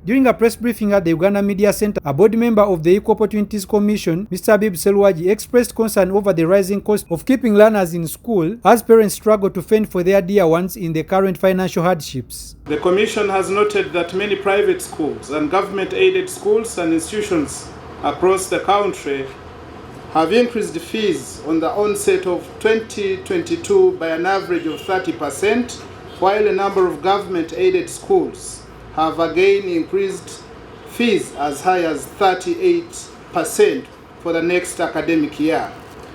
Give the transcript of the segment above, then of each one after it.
During a press briefing at the Uganda Media Center, a board member of the Equal Opportunities Commission, Mr. Habib Selwaji, expressed concern over the rising cost of keeping learners in school as parents struggle to fend for their dear ones in the current financial hardships. The Commission has noted that many private schools and government-aided schools and institutions across the country have increased fees on the onset of 2022 by an average of 30%, while a number of government-aided schools have again increased fees as high as 38% for the next academic year.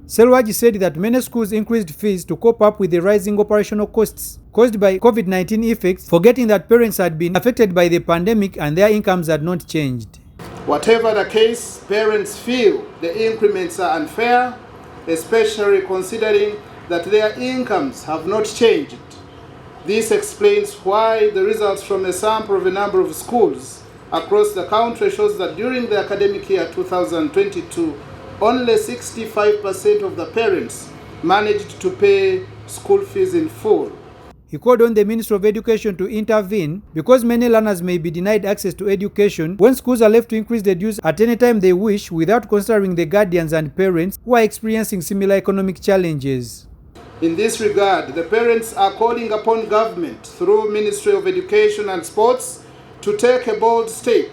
Selwaji said that many schools increased fees to cope up with the rising operational costs caused by COVID-19 effects, forgetting that parents had been affected by the pandemic and their incomes had not changed. Whatever the case, parents feel the increments are unfair, especially considering that their incomes have not changed. This explains why the results from a sample of a number of schools across the country shows that during the academic year 2022, only 65% of the parents managed to pay school fees in full. He called on the Ministry of Education to intervene because many learners may be denied access to education when schools are left to increase the dues at any time they wish without considering the guardians and parents who are experiencing similar economic challenges. In this regard, the parents are calling upon government through Ministry of Education and Sports to take a bold step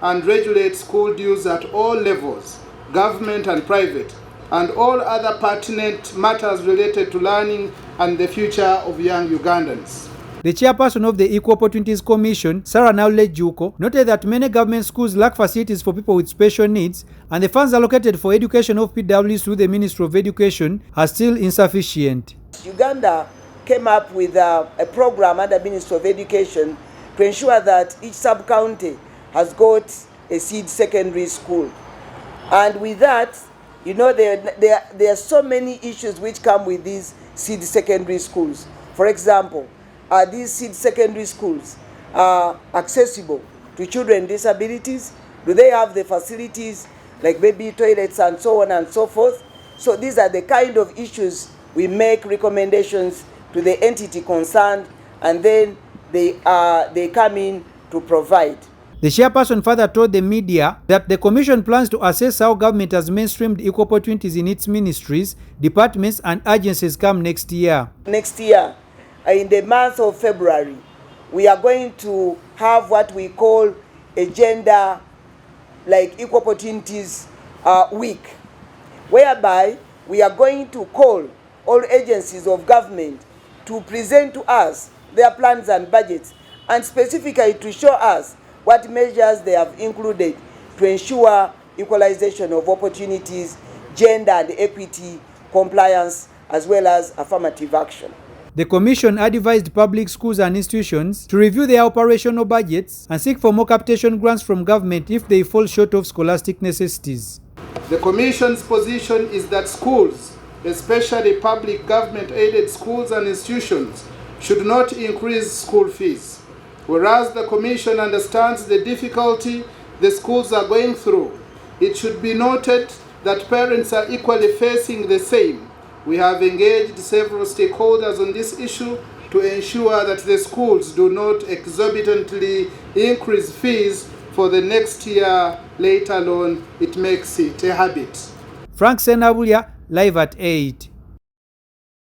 and regulate school dues at all levels, government and private, and all other pertinent matters related to learning and the future of young Ugandans. The chairperson of the Equal Opportunities Commission, Sarah Juko, noted that many government schools lack facilities for people with special needs, and the funds allocated for education of PWs through the Ministry of Education are still insufficient. Uganda came up with a program under Ministry of Education to ensure that each sub-county has got a seed secondary school. And with that, you know, there are so many issues which come with these seed secondary schools. For example, are these seed secondary schools accessible to children with disabilities? Do they have the facilities like baby toilets and so on and so forth? So these are the kind of issues we make recommendations to the entity concerned, and then they come in to provide. The chairperson further told the media that the Commission plans to assess how government has mainstreamed equal opportunities in its ministries, departments, and agencies come next year. Next year, in the month of February, we are going to have what we call a gender, like equal opportunities week, whereby we are going to call all agencies of government to present to us their plans and budgets, and specifically to show us what measures they have included to ensure equalization of opportunities, gender and equity, compliance, as well as affirmative action. The Commission advised public schools and institutions to review their operational budgets and seek for more capitation grants from government if they fall short of scholastic necessities. The Commission's position is that schools, especially public government-aided schools and institutions, should not increase school fees. Whereas the Commission understands the difficulty the schools are going through, it should be noted that parents are equally facing the same. We have engaged several stakeholders on this issue to ensure that the schools do not exorbitantly increase fees for the next year, let alone it makes it a habit. Frank Senabulia, live at 8.